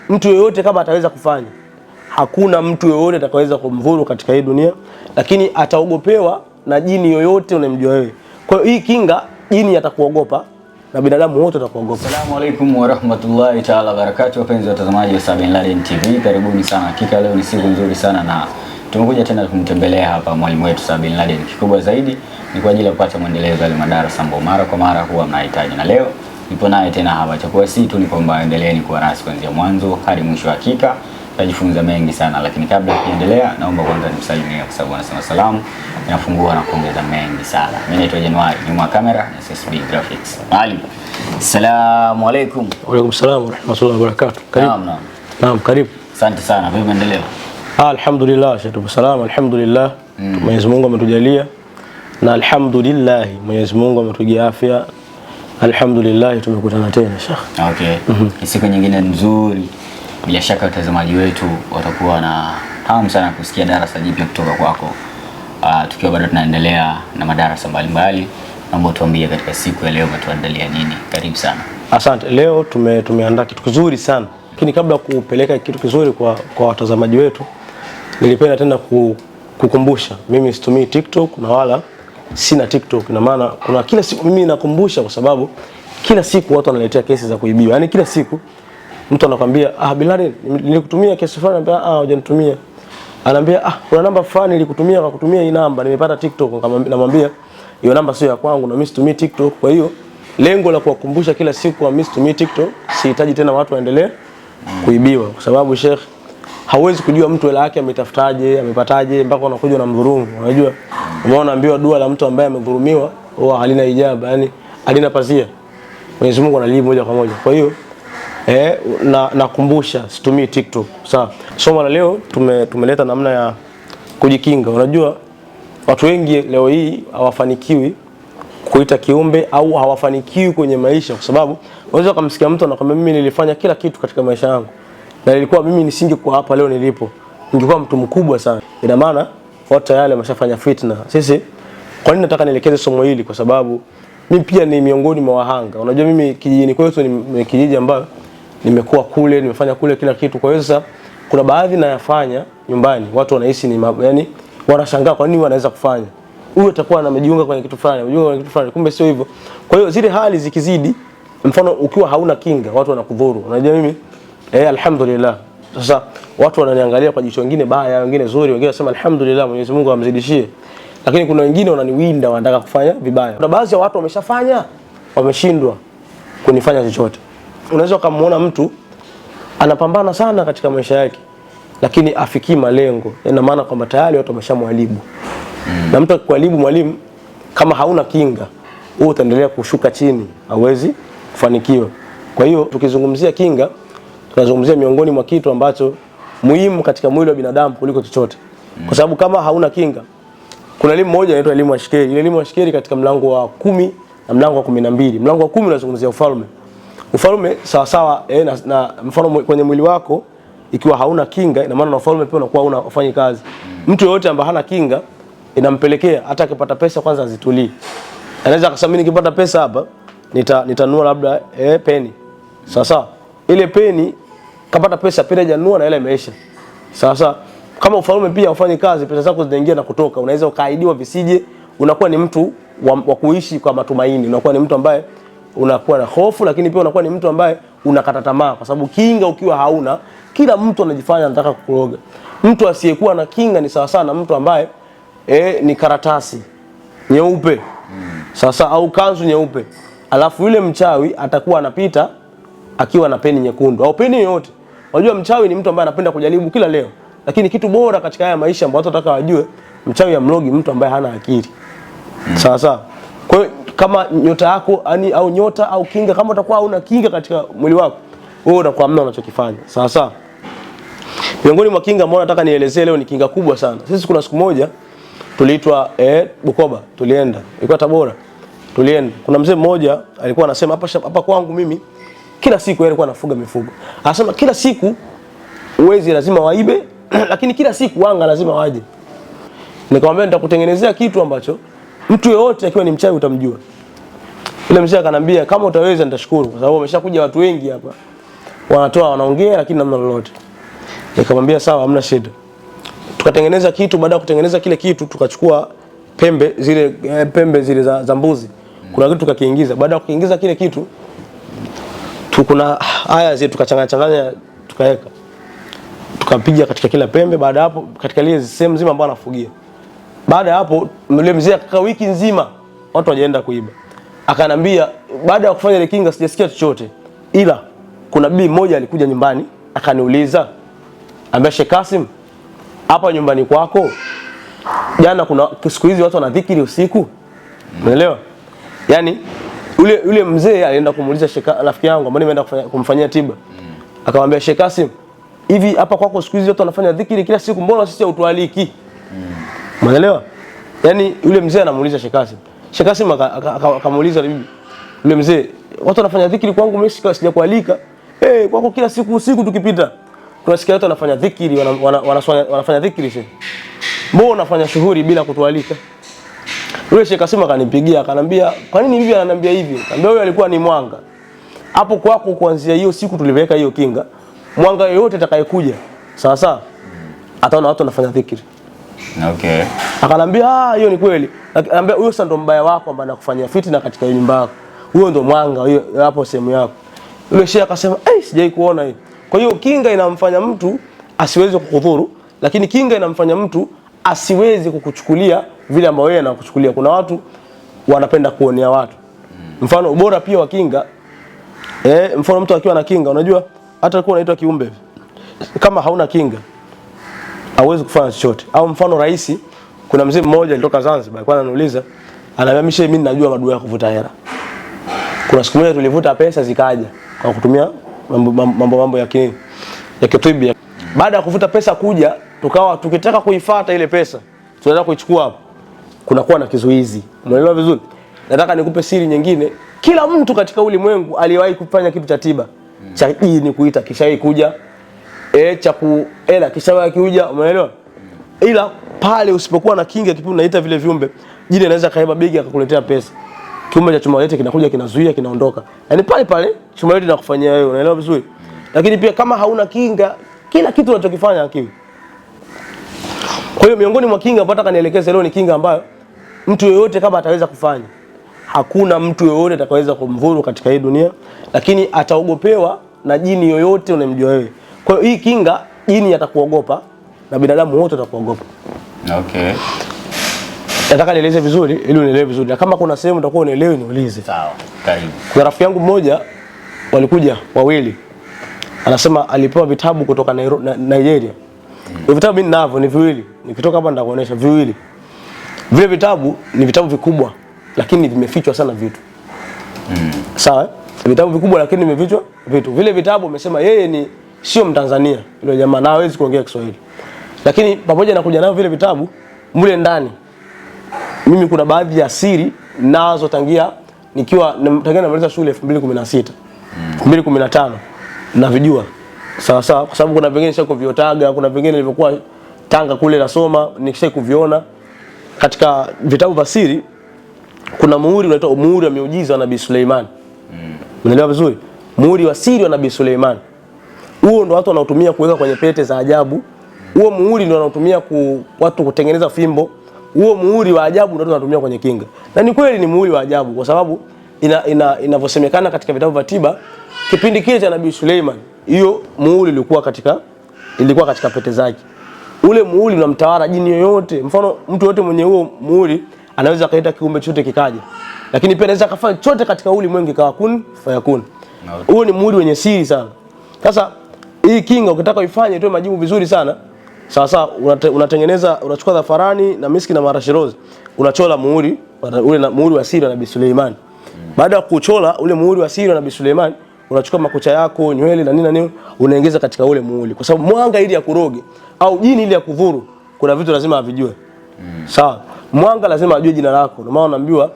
mtu yoyote kama ataweza kufanya, hakuna mtu yoyote atakayeweza kumdhuru katika hii dunia, lakini ataogopewa na jini yoyote unamjua wewe. Kwa hiyo hii kinga, jini atakuogopa na binadamu wote watakuogopa. Asalamu alaykum wa rahmatullahi ta'ala wa barakatuh. Wapenzi watazamaji wa Sir Bin Laden TV, karibuni sana. Hakika leo ni siku nzuri sana na tumekuja tena kumtembelea hapa mwalimu wetu Sir Bin Laden. Kikubwa zaidi ni kwa ajili ya kupata muendelezo wa madarasa ambayo mara kwa mara huwa mnahitaji. Na leo nipo naye tena hapa. Cha kuwasihi tu ni kwamba endeleeni kuwa nasi kuanzia mwanzo hadi mwisho. Hakika tutajifunza mengi sana, lakini kabla ya kuendelea naomba kwanza nimsalimie kwa sababu anasema salamu inafungua na kuongeza mengi sana. Mimi naitwa Januari, nyuma ya kamera na SSB Graphics. Mwalimu, asalamu alaykum. Wa alaykum salaam wa rahmatullahi wa barakatuh. Karibu. Naam, karibu. Asante sana. Vipi maendeleo? Alhamdulillah, shukuru salama, alhamdulillah. Mwenyezi Mungu ametujalia na alhamdulillah Mwenyezi Mungu ametugia afya. Alhamdulillah tumekutana tena Sheikh. Okay. Siku nyingine nzuri. Bila shaka watazamaji wetu watakuwa na hamu sana kusikia darasa jipya kutoka kwako. Tukiwa bado tunaendelea na madarasa mbalimbali, naomba tuambie katika siku ya leo umetuandalia nini? Karibu sana. Asante. Leo tumeandaa kitu kizuri sana. Lakini kabla kupeleka kitu kizuri kwa watazamaji wetu, nilipenda tena kukumbusha mimi situmii TikTok na wala sina TikTok. Na maana kuna kila siku mimi nakumbusha kwa sababu kila siku watu wanaletea kesi za kuibiwa. Yaani kila siku mtu anakuambia Bin Laden nilikutumia kesi fulani, anambia hujanitumia. Anambia kuna namba fulani nilikutumia kwa kutumia hii namba, nimepata TikTok. Namwambia hiyo namba sio ya kwangu na mimi situmii TikTok. Kwa hiyo lengo la kuwakumbusha kila siku mimi situmii TikTok, sihitaji tena watu waendelee kuibiwa, kwa sababu Sheikh hauwezi kujua mtu hela yake ametafutaje, amepataje mpaka unakuja na mdhulumu. Unajua, umeona ambiwa dua la mtu ambaye amedhulumiwa huwa halina ijaba, yani halina pazia. Mwenyezi Mungu analijibu moja kwa moja. Kwa hiyo nakumbusha situmii TikTok. Sawa. Somo la leo tumeleta namna ya kujikinga. Unajua watu wengi leo hii hawafanikiwi kuita kiumbe au hawafanikiwi kwenye maisha kwa sababu unaweza kumsikia mtu anakuambia mimi nilifanya kila kitu katika maisha yangu na ilikuwa mimi nisingekuwa hapa leo nilipo, ningekuwa mtu mkubwa sana. Ina maana watu tayari wameshafanya fitna. Sisi kwa nini nataka nielekeze somo hili? Kwa sababu mimi pia ni miongoni mwa wahanga. Unajua mimi kijijini kwetu ni kijiji ambayo nimekuwa kule, nimefanya kule kila kitu. Kwa hiyo sasa kuna baadhi nayafanya nyumbani, watu wanahisi ni yani wanashangaa kwa nini wanaweza kufanya. Huyu atakuwa anajiunga kwenye kitu fulani, kumbe sio hivyo. Kwa hiyo zile hali zikizidi, mfano ukiwa hauna kinga, watu wanakudhuru. Unajua mimi alhamdulillah. Sasa watu wananiangalia kwa jicho lingine baya, wengine zuri, wengine wanasema alhamdulillah Mwenyezi Mungu amzidishie. Lakini kuna wengine wananiwinda, wanataka kufanya vibaya. Kuna baadhi ya watu wameshafanya, wameshindwa kunifanya chochote. Unaweza kumuona mtu anapambana sana katika maisha yake lakini afikii malengo. Ina maana kwamba tayari watu wameshamwalibu. Na mtu akikualibu mwalimu, kama hauna kinga, wewe utaendelea kushuka chini, hauwezi kufanikiwa. Kwa hiyo tukizungumzia kinga, tunazungumzia miongoni mwa kitu ambacho muhimu katika mwili wa binadamu kuliko chochote. Kwa sababu kama hauna kinga, kuna elimu moja inaitwa elimu ya Shikeri. Ile elimu ya Shikeri katika mlango wa 10 na mlango wa 12. Mlango wa 10 unazungumzia ufalme. Ufalme sawa sawa na mfano kwenye mwili wako ikiwa hauna kinga, ina maana na ufalme pia unakuwa unafanya kazi. Mtu yote ambaye hana kinga inampelekea hata akipata pesa kwanza azitulii. Anaweza akasema mimi nikipata pesa hapa nitanunua labda peni. Sasa ile peni kapata pesa pesa hajanunua na ile imeisha. Sasa kama ufalme pia ufanye kazi, pesa zako zinaingia na kutoka, unaweza ukaidiwa visije, unakuwa ni mtu wa kuishi kwa matumaini, unakuwa ni mtu ambaye unakuwa na hofu, lakini pia unakuwa ni mtu ambaye unakata tamaa kwa sababu kinga ukiwa hauna, kila mtu anajifanya anataka kukuroga. Mtu asiyekuwa na kinga ni sawa sana mtu ambaye ni karatasi nyeupe. Sasa au kanzu nyeupe. Alafu yule mchawi atakuwa anapita akiwa na peni nyekundu au peni yoyote. Unajua mchawi ni mtu ambaye anapenda kujaribu kila leo. Lakini kitu bora katika haya maisha ambayo watu wanataka wajue, mchawi amlogi mtu ambaye hana akili. Sasa kwa hiyo kama nyota yako au nyota au kinga, kama utakuwa una kinga katika mwili wako, wewe unakuwa hamna unachokifanya. Sasa miongoni mwa kinga ambayo nataka nielezee leo ni kinga kubwa sana. Sisi kuna siku moja tuliitwa Bukoba, tulienda. Ilikuwa Tabora. Tulienda. Kuna mzee mmoja alikuwa anasema hapa kwangu mimi kila siku yeye alikuwa anafuga mifugo. Anasema kila siku uwezi lazima waibe lakini kila siku wanga lazima waje. Nikamwambia nitakutengenezea kitu ambacho mtu yeyote akiwa ni mchawi utamjua. Yule mzee akanambia kama utaweza nitashukuru kwa sababu wameshakuja watu wengi hapa. wanatoa wanaongea, lakini namna lolote. Nikamwambia sawa, hamna shida. Tukatengeneza kitu. Baada ya kutengeneza kile kitu, tukachukua pembe zile za mbuzi. Kuna kitu tukakiingiza. Baada ya kuingiza kile kitu, kuna haya zetu tukachanganya tukaweka. Tukapiga katika kila pembe. Baada hapo katika ile sehemu nzima ambayo anafugia. Baada hapo yule mzee akakaa wiki nzima watu wajaenda kuiba. Akanambia baada ya kufanya ile kinga sijasikia chochote. Ila kuna bibi mmoja alikuja nyumbani akaniuliza, ambia Sheikh Kasim, hapa nyumbani kwako jana kuna siku hizi watu wanadhikiri usiku. Umeelewa? Yaani yule mzee alienda kumuuliza rafiki yangu ambaye nimeenda kumfanyia tiba. Akamwambia Sheikh Kasim, hivi hapa kwako siku hizi watu wanafanya dhikiri kila siku, mbona sisi hautualiki? Umeelewa? Yaani yule mzee anamuuliza Sheikh Kasim. Sheikh Kasim akamuuliza bibi, yule mzee, watu wanafanya dhikiri kwangu mimi sijakualika. Kwako kila siku usiku tukipita tunasikia watu wanafanya dhikiri, wanafanya dhikiri sasa. Mbona unafanya shughuli bila kutualika? Yule Sheikh Kasim akanipigia akanambia, kwa nini bibi ananiambia hivi? Nikamwambia wewe alikuwa ni mwanga. Hapo kwako kuanzia hiyo siku tuliweka hiyo kinga, mwanga yoyote atakayekuja sawa sawa ataona watu wanafanya dhikiri. Okay. Akanambia hiyo ni kweli. Akanambia huyo sasa ndo mbaya wako ambaye anakufanyia fitina katika nyumba yako. Huyo ndo mwanga hiyo hapo sehemu yako. Yule Sheikh akasema sijai kuona hiyo. Kwa hiyo kinga inamfanya mtu asiweze kukudhuru, lakini kinga inamfanya mtu asiweze kukuchukulia vile ambavyo yeye anakuchukulia. Kuna watu wanapenda kuonea watu. Mfano ubora pia wa kinga, mfano mtu akiwa na kinga, unajua hata alikuwa anaitwa kiumbe, kama hauna kinga hauwezi kufanya chochote. Au mfano rahisi, kuna mzee mmoja alitoka Zanzibar, alikuwa ananiuliza, ananiambia mimi ninajua madudu ya kuvuta hela. Kuna siku moja tulivuta pesa zikaja kwa kutumia mambo ya kitiba. Baada ya kuvuta pesa kuja, tukawa tukitaka kuifuata ile pesa, tunataka kuichukua hapo, kunakuwa na kizuizi. Umeelewa vizuri? Nataka nikupe siri nyingine. Kila mtu katika ulimwengu aliwahi kufanya kitu cha tiba. Cha jini kuita kishawahi kuja. Cha kuela kishawahi kuja, umeelewa? Ila pale usipokuwa na kinga kipindi unaita vile viumbe, jini anaweza kaiba begi akakuletea pesa. Kiumbe cha chuma yote kinakuja kinazuia kinaondoka. Yaani pale chuma yote inakufanyia wewe, unaelewa vizuri? Lakini pia kama hauna kinga, kila kitu unachokifanya hakiwi. Kwa hiyo miongoni mwa kinga ambayo nataka nielekeze leo ni kinga ambayo mtu yeyote kama ataweza kufanya. Hakuna mtu yeyote atakayeweza kumdhuru katika hii dunia, lakini ataogopewa na jini yoyote unamjua wewe. Kwa hiyo hii kinga jini atakuogopa na binadamu wote watakuogopa. Okay. Nataka nieleze vizuri ili unielewe vizuri. Na kama kuna sehemu utakuwa unielewe niulize. Sawa. Karibu. Kuna rafiki yangu mmoja walikuja wawili. Anasema alipewa vitabu kutoka Nigeria. Vitabu mimi ninavyo ni viwili. Nikitoka hapa nitakuonesha viwili. Vile vitabu ni vitabu vikubwa lakini vimefichwa sana vitu. Sawa? Vitabu vikubwa lakini vimefichwa vitu. Vile vitabu amesema yeye sio Mtanzania. Yule jamaa na hawezi kuongea Kiswahili. Lakini pamoja na kuja nao vile vitabu mule ndani mimi kuna baadhi ya siri nazo tangia namaliza shule 2016. 2015 navijua. Sawa sawa, kwa sababu kuna vingine nishakuwa viotaga, kuna vingine nilivyokuwa Tanga kule nasoma nikishakuwa kuviona katika vitabu vya siri. Kuna muhuri unaitwa muhuri wa miujiza wa Nabii Suleiman. Unaelewa vizuri? Muhuri wa siri wa Nabii Suleiman. Huo ndo watu wanaotumia kuweka kwenye pete za ajabu. Huo muhuri ndo wanaotumia watu kutengeneza fimbo. Huo muhuri wa ajabu ndio wanatumia kwenye kinga. Na ni kweli ni muhuri wa ajabu kwa sababu inavyosemekana katika vitabu vya tiba, kipindi kile cha Nabii Suleiman, hiyo muhuri ilikuwa katika pete zake. Ule muhuri unamtawala jini yoyote. Mfano mtu yote mwenye huo muhuri anaweza kaita kiumbe chote kikaja. Lakini pia anaweza kafanya chote katika ulimwengu ikawa kun fayakun. Huo ni muhuri wenye siri sana. Sasa hii kinga ukitaka uifanye itoe majibu vizuri sana. Sasa unatengeneza, unachukua dhafarani na miski na marashi rose, unachola muhuri ule muhuri wa siri wa Nabii Suleiman. Baada ya kuchola ule muhuri wa siri wa Nabii Suleiman, unachukua makucha yako, nywele na nini unaongeza katika ule muhuri. Kwa sababu mwanga ili ya kuroge au jini ili ya kudhuru, kuna vitu lazima avijue. Sawa? Mwanga lazima ajue jina lako. Ndio maana unaambiwa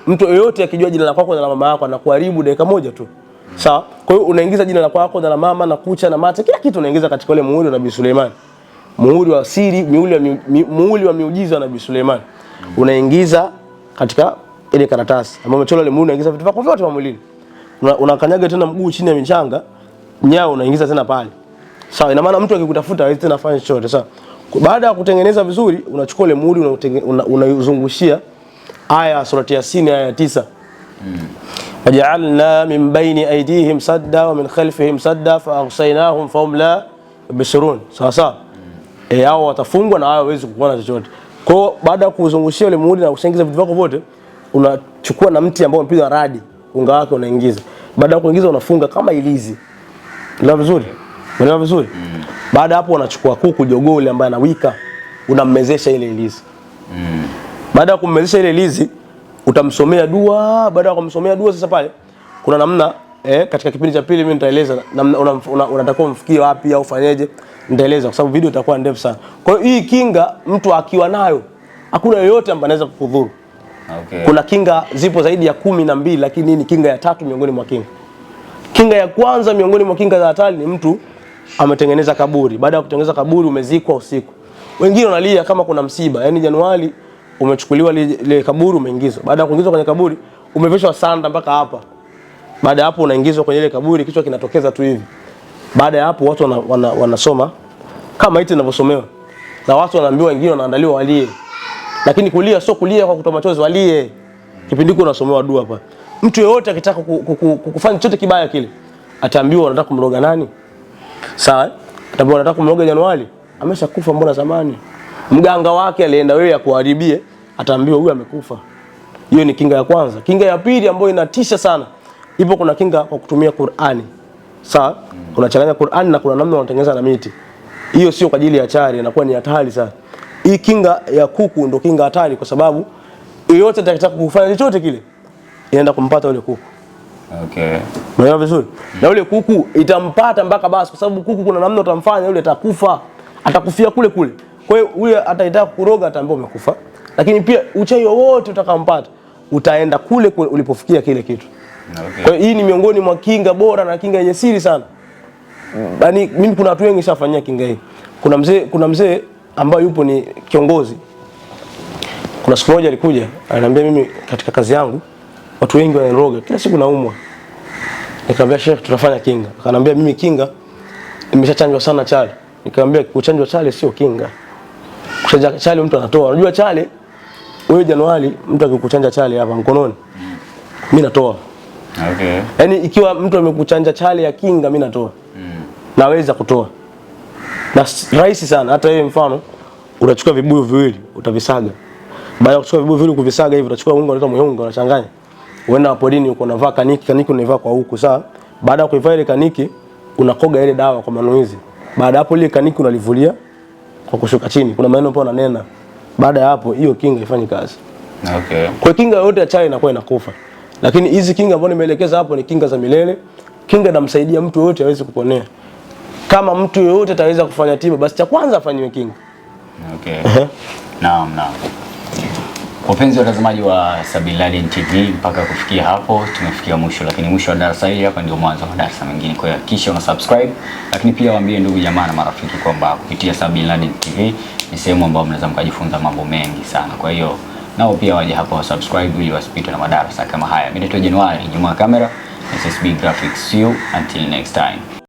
mtu yeyote akijua jina lako na la mama yako anakuharibu dakika moja tu. Sawa? Kwa hiyo unaingiza jina lako na la mama na kucha na mate, kila kitu unaingiza katika ule muhuri wa Nabii Suleiman. Muhuri wa siri, muhuri wa miujiza wa Nabii Suleiman. Unaingiza katika ile karatasi. Ambapo umechola ile muhuri unaingiza vitu vyako vyote vya mwilini. Unakanyaga tena mguu chini ya michanga, nyao unaingiza tena pale. Sawa, ina maana mtu akikutafuta hawezi tena fanya chochote. Sawa. Baada ya kutengeneza vizuri, unachukua ile muhuri unaizungushia aya surati Yasin aya 9. Waja'alna min bayni aydihim sadda wa min khalfihim sadda fa aghsaynahum fa hum la yubsirun. Sawa sawa. Hao watafungwa na hawawezi kuona chochote. Kwa hiyo baada ya kuzungushia ile muhuri na kuingiza vitu vyako vyote, unachukua na mti ambao umepiga radi, unga wake unaingiza. Baada ya kuingiza unafunga kama ilizi. Unaelewa vizuri? Unaelewa vizuri? Baada hapo unachukua kuku jogoo ile ambaye anawika, unammezesha ile ilizi. Baada ya kummezesha ile ilizi, utamsomea dua. Baada ya kumsomea dua sasa pale kuna namna katika kipindi cha pili mimi nitaeleza unatakiwa umfikie wapi au fanyeje, nitaeleza kwa sababu video itakuwa ndefu sana. Kwa hiyo hii kinga mtu akiwa nayo hakuna yoyote ambaye anaweza kukudhuru. Okay. Kuna kinga zipo zaidi ya 12 lakini hii ni kinga ya 3 miongoni mwa kinga. Kinga ya kwanza miongoni mwa kinga za hatari ni mtu ametengeneza kaburi. Baada ya kutengeneza kaburi umezikwa usiku. Wengine wanalia kama kuna msiba. Yaani Januari umechukuliwa ile kaburi umeingizwa. Baada ya kuingizwa kwenye kaburi umevishwa sanda mpaka hapa. Baada ya hapo unaingizwa kwenye ile kaburi, kichwa kinatokeza tu hivi. Baada ya hapo watu wanasoma kama hivi ninavyosomewa. Na watu wanaambiwa, wengine wanaandaliwa walie. Lakini kulia sio kulia kwa kutoa machozi, walie. Kipindi hiko unasomewa dua hapa. Mtu yeyote akitaka kufanya chochote kibaya kile, ataambiwa unataka kumroga nani? Sawa? Ataambiwa unataka kumroga Januari, ameshakufa mbona zamani. Mganga wake alienda wewe akuharibie, ataambiwa huyu amekufa. Hiyo ni kinga ya kwanza. Kinga ya pili ambayo inatisha sana. Ipo kuna kinga kwa kutumia Qur'ani. Sawa? Unachanganya Qur'ani na kuna namna unatengeneza na miti. Hiyo sio kwa ajili ya chari, inakuwa ni hatari sana. Hii kinga ya kuku ndio kinga hatari kwa sababu yeyote atakayetaka kufanya chochote kile inaenda kumpata yule kuku. Okay. Unaelewa vizuri? Na yule kuku itampata mpaka basi kwa sababu kuku kuna namna utamfanya yule atakufa. Atakufia kule kule. Kwa hiyo yule ataitaka kuroga ataambiwa umekufa. Lakini pia uchawi wote utakampata utaenda kule ulipofikia kile kitu. Okay. Kwa hiyo hii ni miongoni mwa kinga bora na kinga yenye siri sana. Yaani mimi kuna watu wengi shafanyia kinga hii. Kuna mzee ambaye yupo ni kiongozi. Kuna siku moja alikuja, ananiambia mimi katika kazi yangu watu wengi wananiroga, kila siku naumwa. Nikamwambia Sheikh tutafanya kinga. Akaniambia mimi kinga nimeshachanjwa sana chale. Nikamwambia kuchanjwa chale sio kinga. Kuchanja chale mtu anatoa. Unajua chale wewe Januari mtu akikuchanja chale hapa mkononi. Mimi natoa. Okay. Yaani ikiwa mtu amekuchanja chale ya kinga mimi natoa. Naweza kutoa. Na rahisi sana. Hata wewe mfano unachukua vibuyu viwili utavisaga. Baada ya kuchukua vibuyu viwili kuvisaga hivi utachukua unga unaita muhunga unachanganya. Uenda porini uko unavaa kaniki unaivaa kwa huku sawa. Baada ya kuivaa ile kaniki unakoga ile dawa kwa manuizi. Baada hapo ile kaniki unalivulia kwa kushuka chini. Kuna maneno hapo unanena. Baada ya hapo hiyo kinga ifanye kazi. Okay. Kwa kinga yote ya chai inakuwa inakufa. Lakini hizi kinga ambazo nimeelekeza hapo ni kinga za milele. Kinga inamsaidia mtu yote aweze kuponea. Kama mtu yote ataweza kufanya tiba basi cha kwanza afanywe kinga. Okay. Naam. Wapenzi watazamaji wa Sabin Laden TV, mpaka kufikia hapo tumefikia mwisho, lakini mwisho wa darasa hili hapa ndio mwanzo wa darasa mengine. Kwa hiyo hakikisha una subscribe, lakini pia waambie ndugu jamaa na marafiki kwamba kupitia Sabin Laden TV ni sehemu ambayo mnaweza mkajifunza mambo mengi sana. Kwa hiyo nao pia waje hapo wa subscribe ili wasipitwe na madarasa kama haya. Mimi naitwa Januari, nyuma ya kamera SSB Graphics. See you until next time.